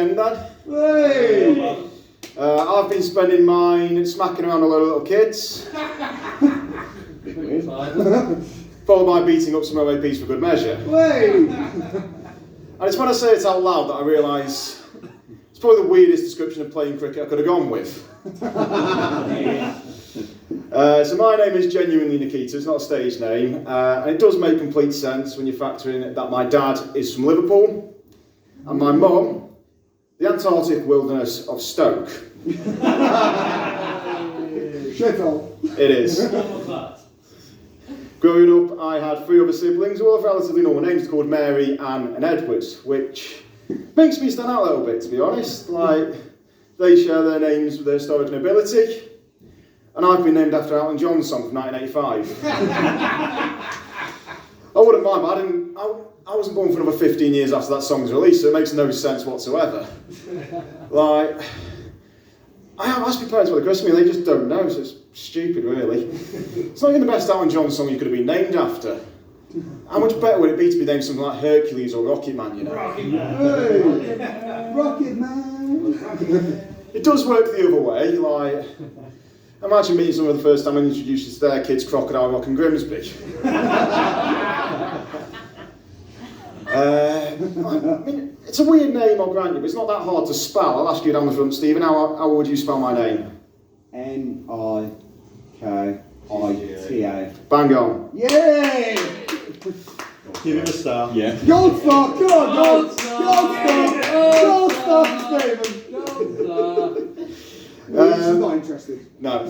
weekend then. Hey! I've been spending mine smacking around a lot of little kids, followed by beating up some OAPs for good measure. Hey! And it's when I say it out loud that I realise it's probably the weirdest description of playing cricket I could have gone with. So my name is genuinely Nikita, it's not a stage name, and it does make complete sense when you factor in that my dad is from Liverpool, and my mum, the Antarctic wilderness of Stoke. Shithole. It is. Growing up, I had 3 other siblings who all have relatively normal names called Mary, Anne and Edwards, which makes me stand out a little bit, to be honest. Like, they share their names with their historic nobility, and I've been named after Elton John's song from 1985. I wouldn't mind, but I wasn't born for another 15 years after that song's release, so it makes no sense whatsoever. Like, I have asked my parents what they christened me, and they just don't know, so it's stupid, really. It's not even the best Elton John song you could have been named after. How much better would it be to be named something like Hercules or Rocket Man, you know? Rocket Man! Hey. Rocket Man! It does work the other way, like, imagine meeting someone for the first time and introducing to their kids Crocodile Rock and Grimsby. I mean, it's a weird name, I'll grant you, but it's not that hard to spell. I'll ask you down the front, Stephen, how would you spell my name? Nikita. Bang on. Yay! Give him a star. Yeah. Gold star! Come on, gold star! Gold star, Stephen! This is not interested. No.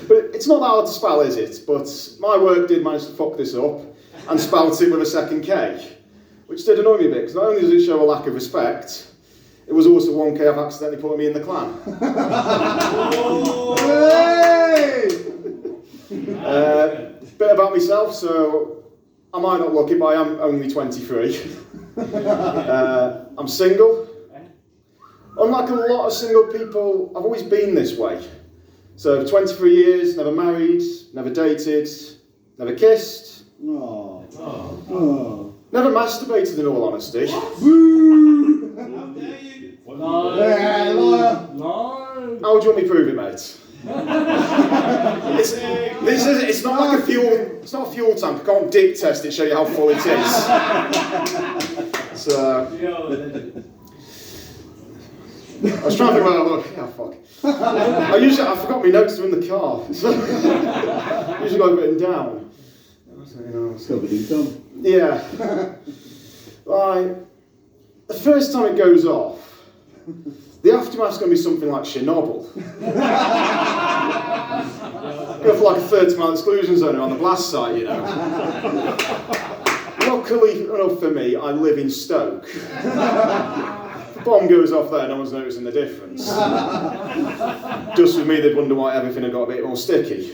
But it's not that hard to spell, is it? But my work did manage to fuck this up and spelt it with a second K, which did annoy me a bit, because not only does it show a lack of respect, it was also 1K I've accidentally put me in the clan. Hey! Bit about myself, so I might not look it, but I am only 23. I'm single. Unlike a lot of single people, I've always been this way. So for 23 years, never married, never dated, never kissed. Oh. Never masturbated, in all honesty. Woo! No. Yeah, liar. No. How would you want me to prove it, mate? It's not like a fuel. It's not a fuel tank. I can't dick test it, show you how full it is. So I was trying to think where I look. Yeah, fuck. I forgot my notes are in the car. So usually got it written down. Still be done. Yeah. Like, the first time it goes off, the aftermath's going to be something like Chernobyl. Go for like a 30-mile exclusion zone around the blast site, you know. Luckily enough for me, I live in Stoke. If the bomb goes off there, no one's noticing the difference. Just with me, they'd wonder why everything had got a bit more sticky.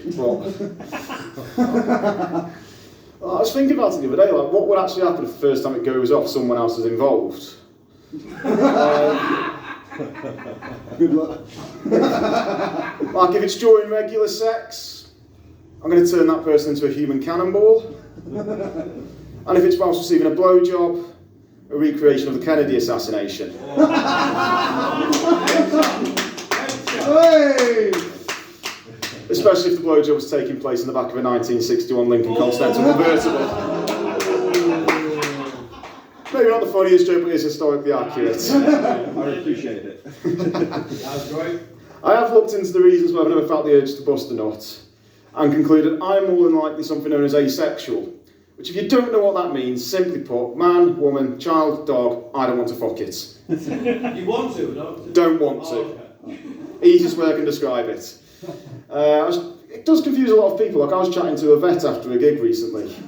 But I was thinking about it the other day, like, what would actually happen if the first time it goes off, someone else is involved? Good luck. Like, if it's during regular sex, I'm going to turn that person into a human cannonball. And if it's whilst receiving a blowjob, a recreation of the Kennedy assassination. Hey! Especially if the blowjob was taking place in the back of a 1961 Lincoln Continental convertible. Maybe not the funniest joke, but it's historically accurate. I appreciate it. That was great. I have looked into the reasons why I've never felt the urge to bust a nut, and concluded I'm more than likely something known as asexual, which if you don't know what that means, simply put, man, woman, child, dog, I don't want to fuck it. You want to, don't? Don't want to. Oh, okay. Easiest way I can describe it. It does confuse a lot of people. Like, I was chatting to a vet after a gig recently. You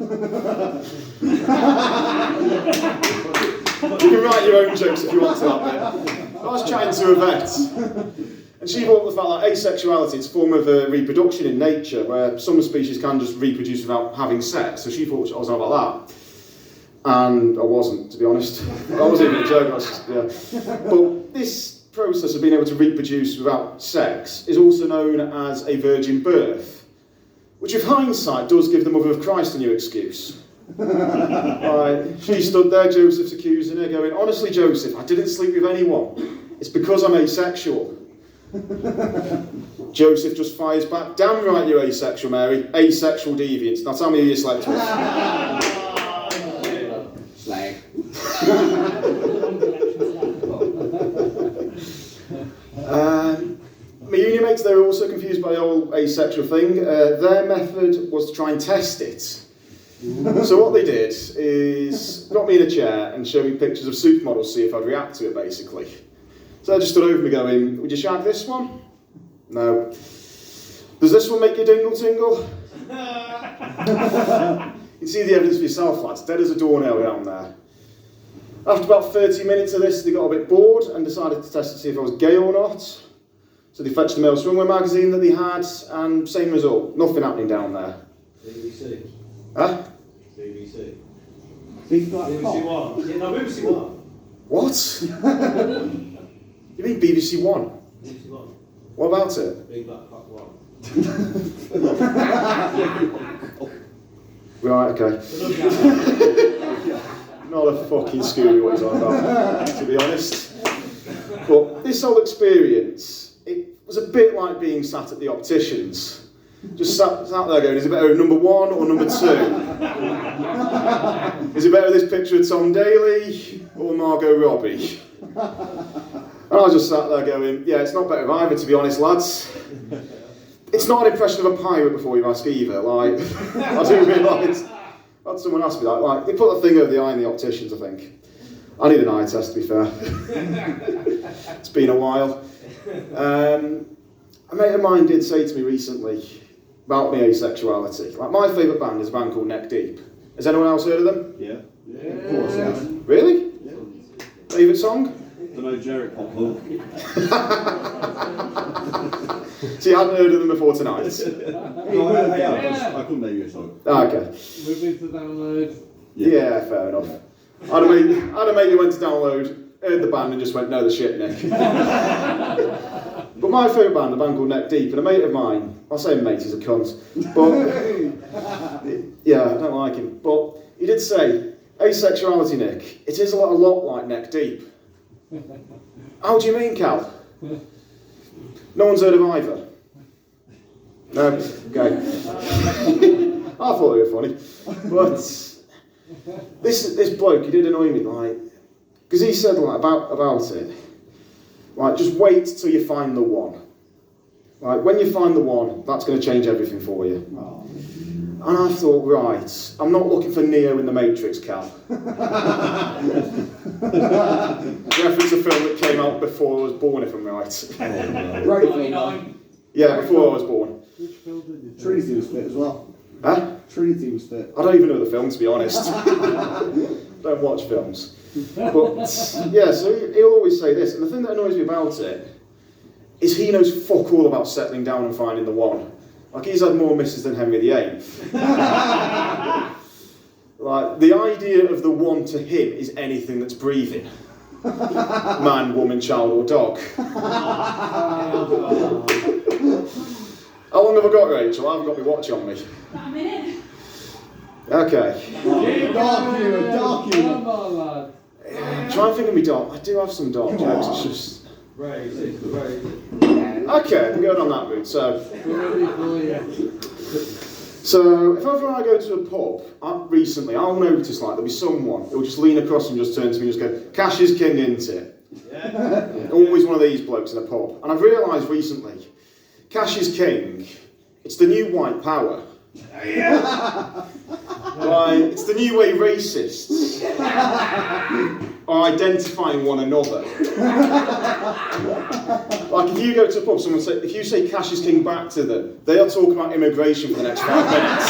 can write your own jokes if you want to that bit. I was chatting to a vet, and she brought up the fact that asexuality is a form of reproduction in nature, where some species can just reproduce without having sex. So she thought I was on about that. And I wasn't, to be honest. I wasn't even a joke. I was just, yeah. But this process of being able to reproduce without sex is also known as a virgin birth, which with hindsight does give the Mother of Christ a new excuse. Right, she stood there, Joseph's accusing her, going, honestly, Joseph, I didn't sleep with anyone. It's because I'm asexual. Joseph just fires back, damn right you're asexual, Mary. Asexual deviants. Now tell me who you slept with. Slag. My uni mates, they were also confused by the whole asexual thing. Their method was to try and test it. So what they did is got me in a chair and showed me pictures of supermodels, see if I'd react to it, basically. So they just stood over me going, would you shag this one? No. Does this one make you dingle tingle? You can see the evidence for yourself, lads. Dead as a doornail down there. After about 30 minutes of this, they got a bit bored and decided to test to see if I was gay or not. So they fetched the male swimwear magazine that they had, and same result. Nothing happening down there. BBC. Huh? BBC. Big black BBC cock. One. Yeah, no, BBC One. What? You mean BBC One? BBC One. What about it? Big Black Cock One. Right, okay. Not a fucking Scooby what he's on about, to be honest. But this whole experience, it was a bit like being sat at the opticians. Just sat there going, is it better with number 1 or number 2? Is it better with this picture of Tom Daly or Margot Robbie? And I just sat there going, yeah, it's not better of either, to be honest, lads. It's not an impression of a pirate before you ask either. Like, I do realise. I had someone ask me that. Like, they put a thing over the eye in the opticians, I think. I need an eye test, to be fair. It's been a while. A mate of mine did say to me recently about my asexuality. Like, my favourite band is a band called Neck Deep. Has anyone else heard of them? Yeah. Of course, yeah. Really? Yeah. Favourite song? Don't know, Jarrett Pop Punk. See, I hadn't heard of them before tonight. I couldn't name you a song. Okay. Moving to download. Yeah, fair enough. I had a mate who went to download, heard the band and just went, no, the shit, Nick. But my favourite band, a band called Neck Deep, and a mate of mine, I'll say mate, he's a cunt, but, yeah, I don't like him, but he did say, asexuality, Nick, it is a lot like Neck Deep. How do you mean, Cal? No one's heard of either? No? Okay. I thought they were funny, but this bloke, he did annoy me, like, because he said like about it, like, just wait till you find the one. Like, when you find the one, that's going to change everything for you. Oh. And I thought, right, I'm not looking for Neo in the Matrix, Cal. Reference a film that came out before I was born, if I'm right. Great film. Yeah, before I was born. Which film did you think? Trinity was fit as well. Huh? Trinity was fit. I don't even know the film, to be honest. Don't watch films. But, yeah, so he'll always say this, and the thing that annoys me about it is he knows fuck all about settling down and finding the one. Like, he's had more misses than Henry VIII. Like, the idea of the one to him is anything that's breathing. Man, woman, child, or dog. How long have I got, Rachel? I haven't got my watch on me. About a minute. Okay. Dark humour, dark humour. Come on, lad. Try and think of me dark. I do have some dark jokes, it's just... Right, right. Okay, I'm going on that route. So if ever I go to a pub, recently, I'll notice like there'll be someone who'll just lean across and just turn to me and just go, cash is king, isn't it? Yeah. Always one of these blokes in a pub. And I've realised recently, cash is king, it's the new white power. Like, it's the new way racists are identifying one another. Like, if you go to a pub, if you say cash is king back to them, they are talking about immigration for the next 5 minutes.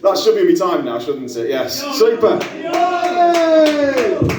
That should be my time now, shouldn't it? Yes. Super. Yay!